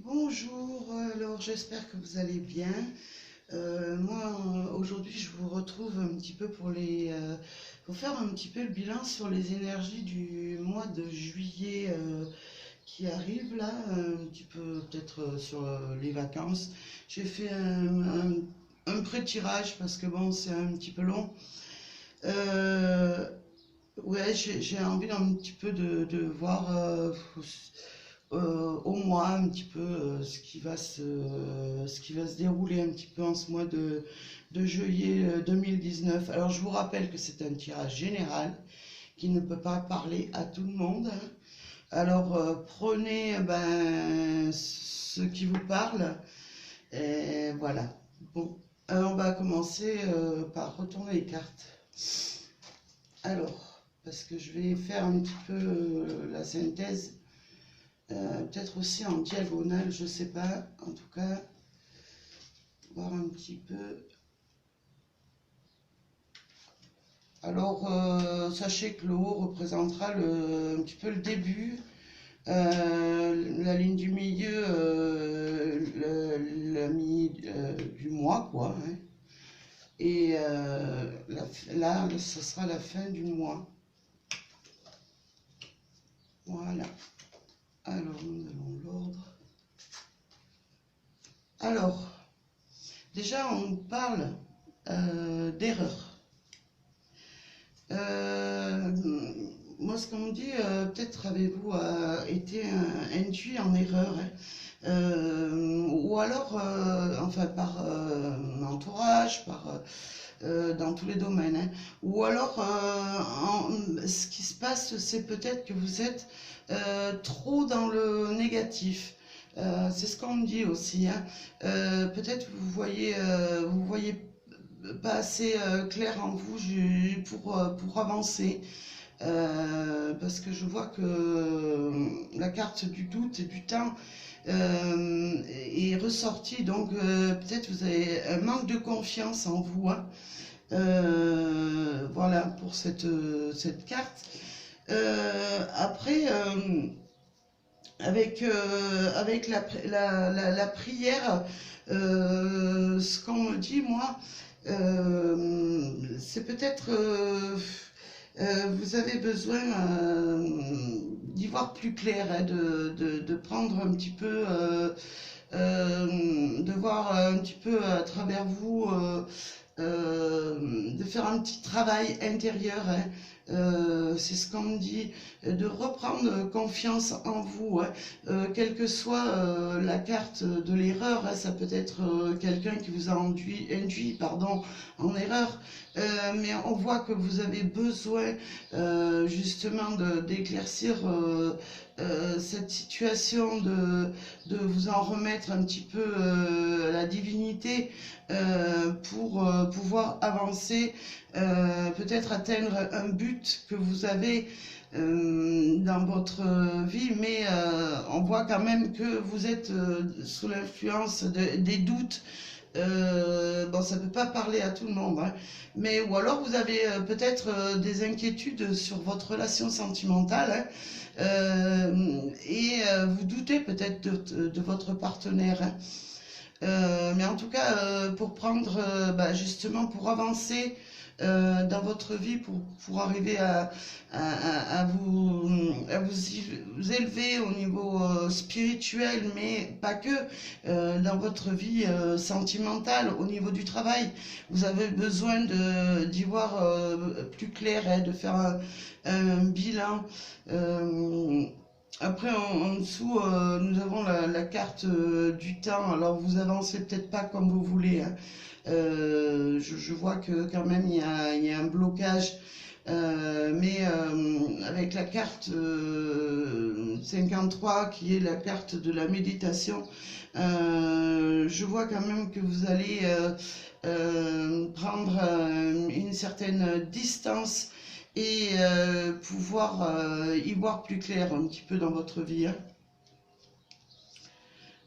Bonjour, alors j'espère que vous allez bien. Moi, aujourd'hui, je vous retrouve un petit peu pour faire un petit peu le bilan sur les énergies du mois de juillet qui arrive là, un petit peu peut-être sur les vacances. J'ai fait un pré-tirage parce que bon, c'est un petit peu long. Euh, ouais, j'ai envie un petit peu de voir au mois un petit peu ce qui va se dérouler un petit peu en ce mois de juillet 2019. Alors je vous rappelle que c'est un tirage général qui ne peut pas parler à tout le monde, hein. Alors prenez ce qui vous parle et voilà. Bon, alors on va commencer par retourner les cartes. Alors, parce que je vais faire un petit peu la synthèse. Peut-être aussi en diagonale, je sais pas. En tout cas, voir un petit peu. Alors, sachez que le haut représentera un petit peu le début, la ligne du milieu, la du mois, quoi, hein. Et là, ce sera la fin du mois. Voilà. Alors, nous allons l'ordre. Alors, déjà, on parle d'erreur. Euh, Moi, ce qu'on me dit, peut-être avez-vous été induit en erreur, hein. Ou alors, enfin, par entourage, dans tous les domaines, hein. Ou alors, ce qui se passe, c'est peut-être que vous êtes trop dans le négatif. C'est ce qu'on me dit aussi, hein. Peut-être vous voyez pas assez clair en vous pour avancer. Parce que je vois que la carte du doute et du temps est ressortie, donc peut-être vous avez un manque de confiance en vous, hein. Voilà pour cette carte. Après, avec la prière, ce qu'on me dit, moi, c'est peut-être vous avez besoin d'y voir plus clair, hein, de prendre un petit peu, de voir un petit peu à travers vous, de faire un petit travail intérieur, hein. C'est ce qu'on me dit, de reprendre confiance en vous, hein. Quelle que soit la carte de l'erreur, hein, ça peut être quelqu'un qui vous a induit pardon, en erreur, mais on voit que vous avez besoin justement d'éclaircir cette situation, de vous en remettre un petit peu à la divinité pour pouvoir avancer, peut-être atteindre un but que vous avez dans votre vie, mais on voit quand même que vous êtes sous l'influence des doutes. Bon, ça ne peut pas parler à tout le monde, hein, mais ou alors vous avez peut-être des inquiétudes sur votre relation sentimentale, hein, et vous doutez peut-être de votre partenaire, hein. Mais en tout cas, pour prendre, justement, pour avancer dans votre vie, pour arriver vous élever au niveau spirituel, mais pas que, dans votre vie sentimentale, au niveau du travail, vous avez besoin d'y voir plus clair, hein, de faire un bilan. Euh, Après, en dessous, nous avons la carte du temps. Alors, vous avancez peut-être pas comme vous voulez, hein. Je vois que quand même il y a un blocage, mais avec la carte 53 qui est la carte de la méditation, je vois quand même que vous allez prendre une certaine distance et pouvoir y voir plus clair un petit peu dans votre vie, hein.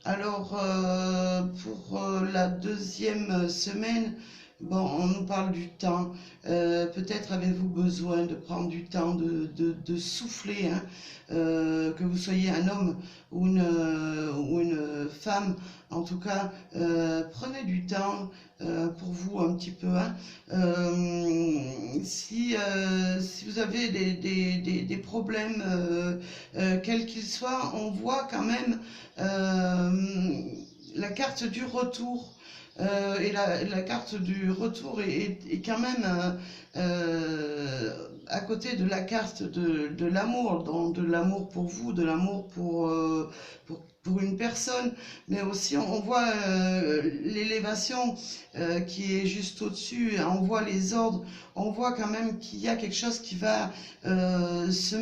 Alors, pour la deuxième semaine, bon, on nous parle du temps. Peut-être avez-vous besoin de prendre du temps, de souffler, hein, que vous soyez un homme ou une femme, en tout cas, prenez du temps pour vous un petit peu. Hein. Si vous avez des problèmes, quels qu'ils soient, on voit quand même la carte du retour. Et la carte du retour est quand même à côté de la carte de l'amour, donc de l'amour pour vous, de l'amour pour une personne, mais aussi on voit l'élévation qui est juste au-dessus, on voit les ordres, on voit quand même qu'il y a quelque chose qui va se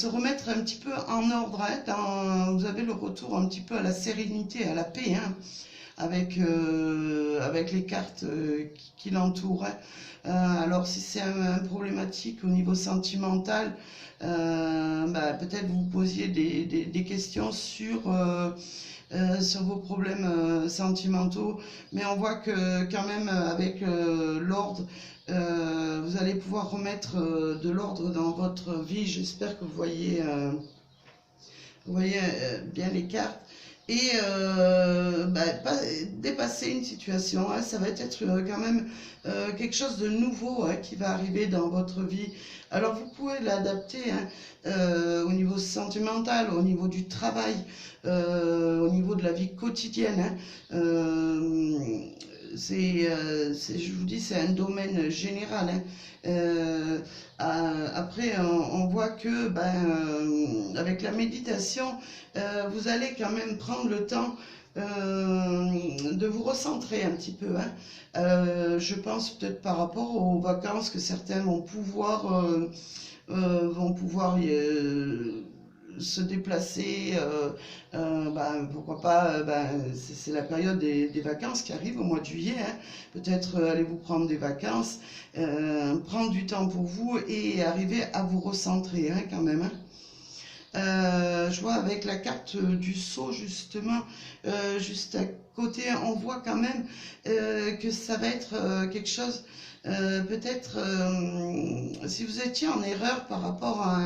remettre un petit peu en ordre. Hein, vous avez le retour un petit peu à la sérénité, à la paix, hein, avec les cartes qui l'entourent. Hein. Alors si c'est un problématique au niveau sentimental, peut-être vous posiez des questions sur vos problèmes sentimentaux, mais on voit que quand même avec l'ordre, vous allez pouvoir remettre de l'ordre dans votre vie. J'espère que vous voyez bien les cartes. Et dépasser une situation, hein, ça va être quand même quelque chose de nouveau hein, qui va arriver dans votre vie. Alors vous pouvez l'adapter hein, au niveau sentimental, au niveau du travail, au niveau de la vie quotidienne. Hein. Je vous dis, c'est un domaine général. Hein. Après, on voit que avec la méditation, vous allez quand même prendre le temps de vous recentrer un petit peu. Hein. Je pense peut-être par rapport aux vacances que certains vont pouvoir se déplacer, pourquoi pas, c'est la période des vacances qui arrive au mois de juillet, hein. Peut-être allez-vous prendre des vacances, prendre du temps pour vous et arriver à vous recentrer hein, quand même. Hein. Je vois avec la carte du sceau justement, juste à côté, on voit quand même que ça va être quelque chose, peut-être si vous étiez en erreur par rapport à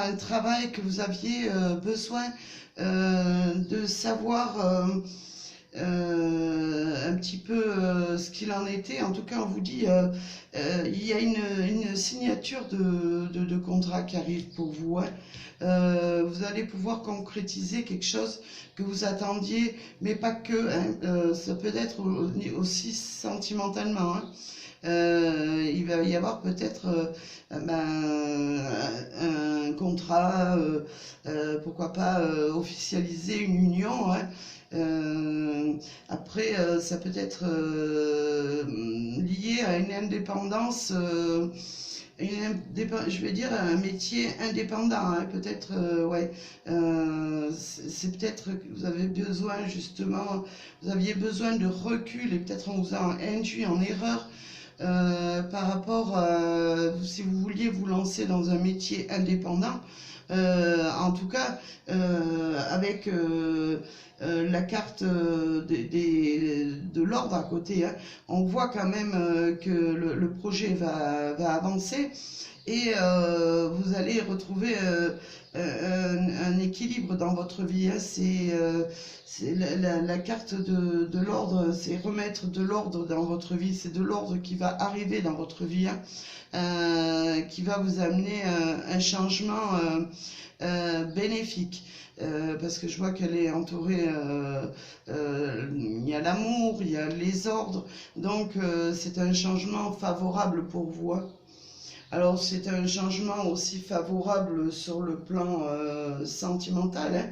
un travail que vous aviez besoin de savoir un petit peu ce qu'il en était. En tout cas, on vous dit, il y a une signature de contrat qui arrive pour vous. Hein. Vous allez pouvoir concrétiser quelque chose que vous attendiez, mais pas que. Hein. Ça peut être aussi sentimentalement. Hein. Il va y avoir peut-être un contrat, pourquoi pas officialiser une union. Hein. Après, ça peut être lié à une indépendance, je vais dire un métier indépendant, hein, peut-être, ouais. C'est peut-être que vous avez besoin justement, vous aviez besoin de recul et peut-être on vous a induit en erreur. Par rapport si vous vouliez vous lancer dans un métier indépendant, en tout cas avec la carte de l'ordre à côté, hein, on voit quand même que le projet va avancer et vous allez retrouver un équilibre dans votre vie. Hein. C'est la carte de l'ordre, c'est remettre de l'ordre dans votre vie, c'est de l'ordre qui va arriver dans votre vie, hein, qui va vous amener un changement bénéfique. Parce que je vois qu'elle est entourée, il y a l'amour, il y a les ordres, donc c'est un changement favorable pour vous. Hein. Alors c'est un changement aussi favorable sur le plan sentimental, hein.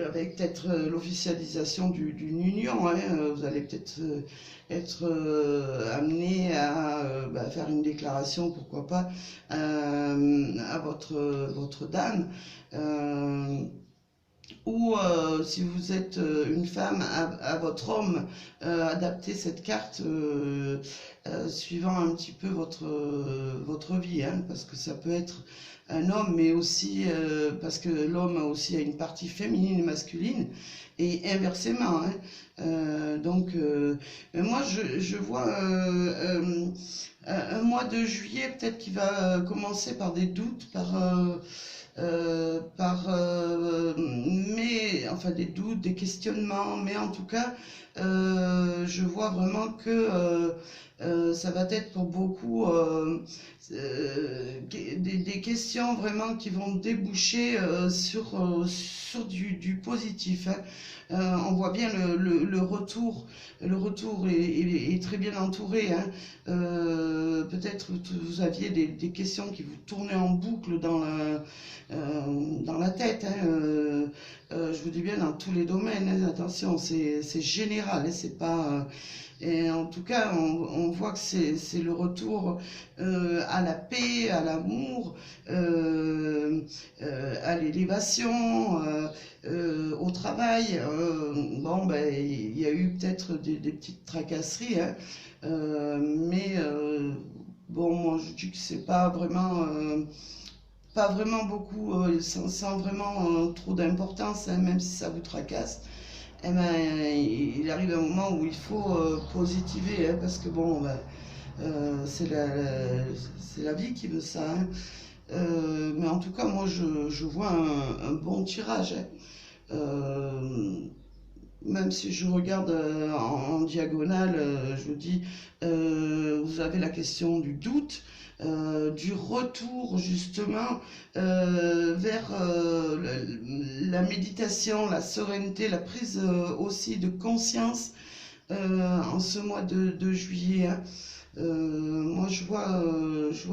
Avec peut-être l'officialisation d'une union, hein, vous allez peut-être être amené à faire une déclaration, pourquoi pas, à votre dame. Ou si vous êtes une femme, à votre homme, adapter cette carte suivant un petit peu votre vie, hein, parce que ça peut être un homme, mais aussi parce que l'homme aussi a une partie féminine et masculine, et inversement. Hein. Donc, moi, je vois un mois de juillet peut-être qui va commencer par des doutes, par enfin des doutes, des questionnements, mais en tout cas, je vois vraiment que ça va être pour beaucoup des questions vraiment qui vont déboucher sur du positif, hein. On voit bien le retour est très bien entouré, hein. Peut-être vous aviez des questions qui vous tournaient en boucle dans la tête, hein. Je vous dis bien dans tous les domaines, hein. Attention, c'est général, hein, c'est pas... et en tout cas, on voit que c'est le retour à la paix, à l'amour, à l'élévation, au travail. Bon, ben, il y a eu peut-être des petites tracasseries, hein, bon, moi je dis que c'est pas vraiment beaucoup, sans vraiment trop d'importance, hein, même si ça vous tracasse. Eh ben, il arrive un moment où il faut positiver, hein, parce que bon, ben, c'est la vie qui veut ça, hein. Mais en tout cas, moi, je vois un bon tirage, hein. Même si je regarde en diagonale, je vous dis, vous avez la question du doute, du retour justement vers la méditation, la sérénité, la prise aussi de conscience en ce mois de juillet, hein. Moi, je vois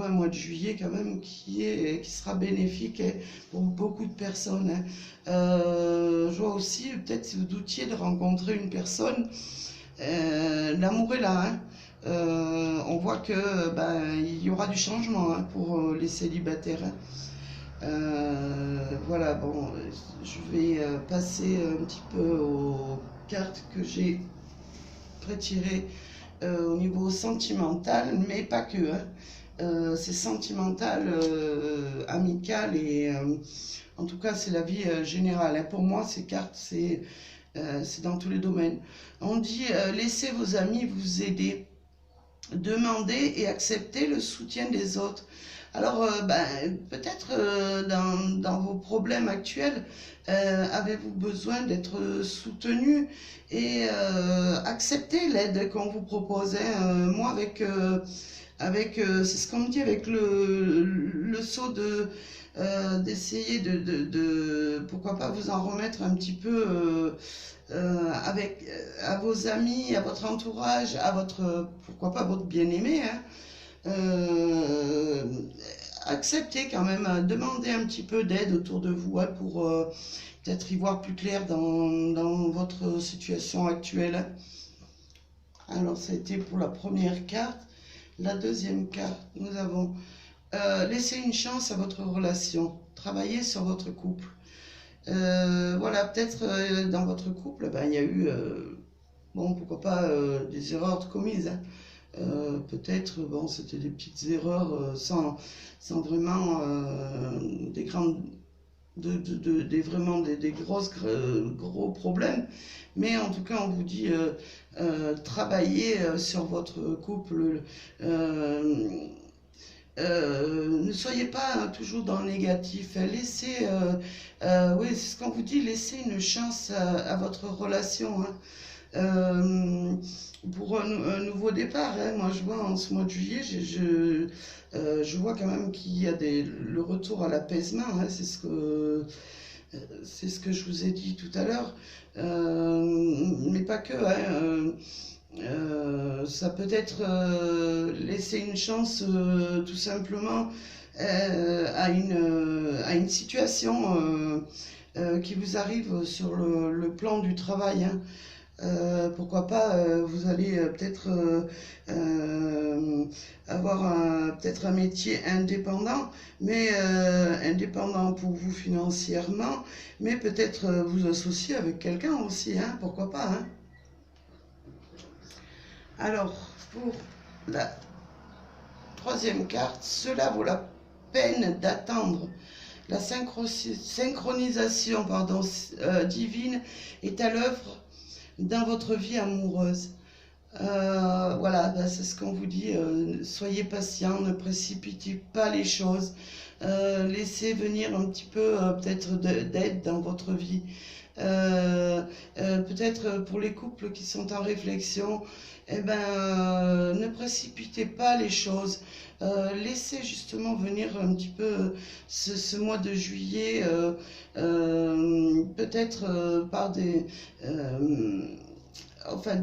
un mois de juillet quand même qui sera bénéfique, hein, pour beaucoup de personnes, hein. Je vois aussi, peut-être si vous doutiez de rencontrer une personne, l'amour est là, hein. On voit que ben, il y aura du changement, hein, pour les célibataires, hein. Voilà, bon, je vais passer un petit peu aux cartes que j'ai retirées au niveau sentimental, mais pas que, hein. C'est sentimental, amical et en tout cas c'est la vie générale, hein. Pour moi ces cartes c'est dans tous les domaines. On dit laissez vos amis vous aider, demandez et acceptez le soutien des autres. Alors, ben, peut-être dans vos problèmes actuels, avez-vous besoin d'être soutenu et accepter l'aide qu'on vous propose, hein. Moi, c'est ce qu'on me dit, avec le saut d'essayer pourquoi pas vous en remettre un petit peu à vos amis, à votre entourage, pourquoi pas votre bien-aimé, hein. Euh, Acceptez quand même, demandez un petit peu d'aide autour de vous, hein, pour peut-être y voir plus clair dans votre situation actuelle. Alors, ça a été pour la première carte. La deuxième carte, nous avons laissez une chance à votre relation, travaillez sur votre couple. Voilà, peut-être dans votre couple, ben, il y a eu, bon, pourquoi pas des erreurs commises, hein. Peut-être, bon, c'était des petites erreurs sans vraiment des grandes, vraiment des gros problèmes. Mais en tout cas, on vous dit, travaillez sur votre couple. Ne soyez pas toujours dans le négatif. Laissez, oui, c'est ce qu'on vous dit, laissez une chance à votre relation, hein. Pour un nouveau départ, hein. Moi, je vois en ce mois de juillet, je vois quand même qu'il y a le retour à l'apaisement, hein. C'est ce que je vous ai dit tout à l'heure, mais pas que, hein. Ça peut être laisser une chance tout simplement à une situation qui vous arrive sur le plan du travail, hein. Pourquoi pas, vous allez peut-être avoir peut-être un métier indépendant, mais indépendant pour vous financièrement, mais peut-être vous associer avec quelqu'un aussi, hein, pourquoi pas, hein. Alors, pour la troisième carte, cela vaut la peine d'attendre. La synchronisation, divine est à l'œuvre dans votre vie amoureuse. Voilà, ben c'est ce qu'on vous dit, soyez patient, ne précipitez pas les choses. laisser venir un petit peu peut-être d'aide dans votre vie. Peut-être pour les couples qui sont en réflexion, eh ben, ne précipitez pas les choses. Laissez justement venir un petit peu ce mois de juillet, peut-être par enfin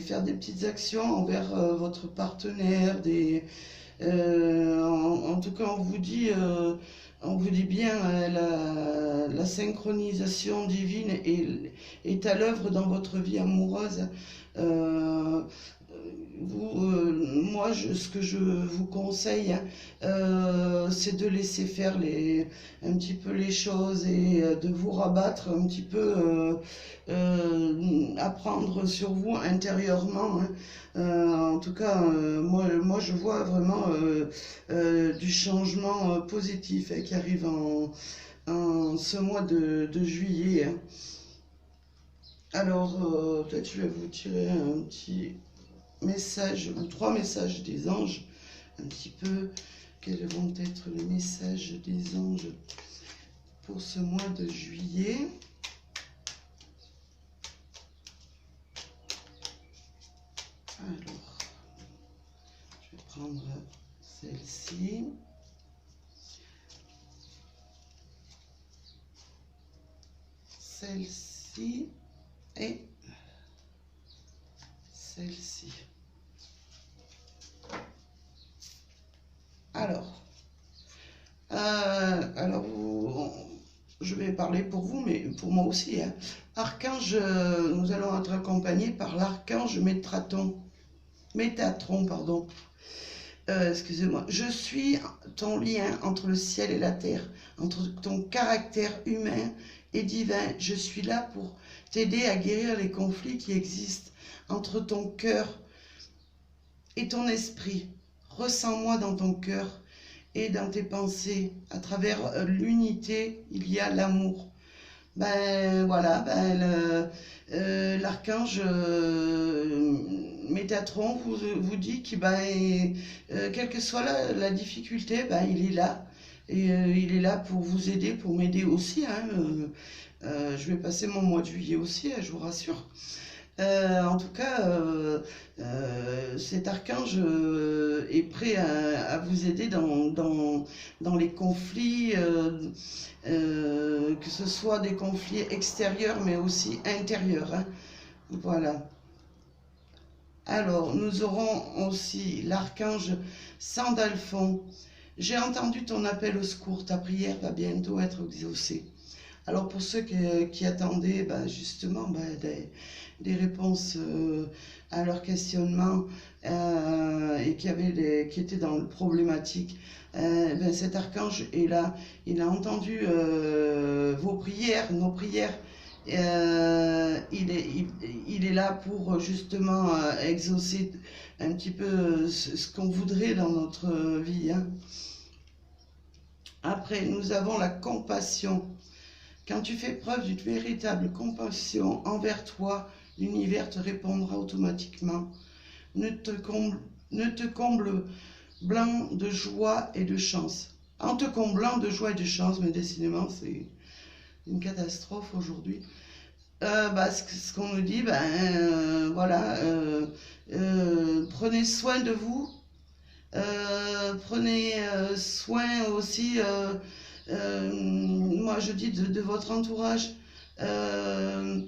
faire des petites actions envers votre partenaire, en tout cas on vous dit bien, la synchronisation divine est à l'œuvre dans votre vie amoureuse. Euh, Moi, ce que je vous conseille, hein, c'est de laisser faire un petit peu les choses et de vous rabattre un petit peu, apprendre sur vous intérieurement, hein. En tout cas, moi, je vois vraiment du changement positif qui arrive en ce mois de juillet, hein. Alors, peut-être je vais vous tirer un petit message, ou 3 messages des anges, un petit peu. Quels vont être les messages des anges pour ce mois de juillet? Alors, je vais prendre celle-ci. Celle-ci et celle-ci. Alors je vais parler pour vous, mais pour moi aussi, hein. Archange, nous allons être accompagnés par l'archange Métatron, pardon. Excusez-moi. Je suis ton lien entre le ciel et la terre, entre ton caractère humain et divin. Je suis là pour t'aider à guérir les conflits qui existent entre ton cœur et ton esprit. Ressens-moi dans ton cœur et dans tes pensées. À travers l'unité, il y a l'amour. Ben voilà, l'archange Métatron vous dit que quelle que soit la difficulté, il est là. Et il est là pour vous aider, pour m'aider aussi, hein. Je vais passer mon mois de juillet aussi, hein, je vous rassure. En tout cas, cet archange est prêt à vous aider dans les conflits, que ce soit des conflits extérieurs mais aussi intérieurs, hein. Voilà. Alors, nous aurons aussi l'archange Sandalphon. J'ai entendu ton appel au secours, ta prière va bientôt être exaucée. Alors pour ceux qui attendaient justement des réponses à leurs questionnements et qui étaient dans le problématique, cet archange est là. Il a entendu vos prières, nos prières. Il est là pour justement exaucer un petit peu ce qu'on voudrait dans notre vie, hein. Après, nous avons la compassion. Quand tu fais preuve d'une véritable compassion envers toi, l'univers te répondra automatiquement. Ne te comble blanc de joie et de chance. En te comblant de joie et de chance, mais décidément, c'est une catastrophe aujourd'hui. Ce qu'on nous dit, voilà, prenez soin de vous, prenez soin aussi, moi je dis de votre entourage. Ce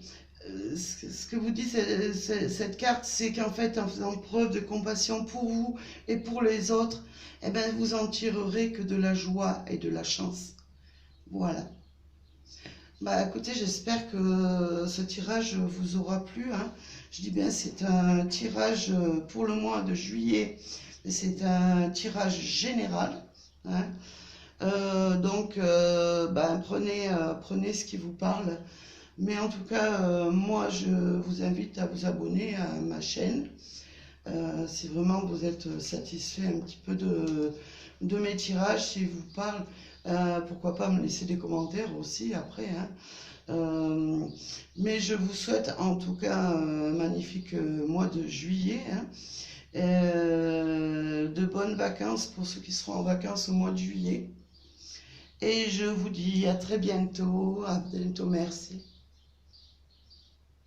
que vous dit cette carte, c'est qu'en fait, en faisant preuve de compassion pour vous et pour les autres, vous en tirerez que de la joie et de la chance. Voilà. Écoutez, j'espère que ce tirage vous aura plu, hein. Je dis bien, c'est un tirage pour le mois de juillet, mais c'est un tirage général, hein. Donc, prenez ce qui vous parle. Mais en tout cas, moi, je vous invite à vous abonner à ma chaîne. Si vraiment vous êtes satisfait un petit peu de mes tirages, s'ils vous parlent, pourquoi pas me laisser des commentaires aussi après, hein. Mais je vous souhaite en tout cas un magnifique mois de juillet, hein. De bonnes vacances pour ceux qui seront en vacances au mois de juillet. Et je vous dis à très bientôt. À bientôt, merci.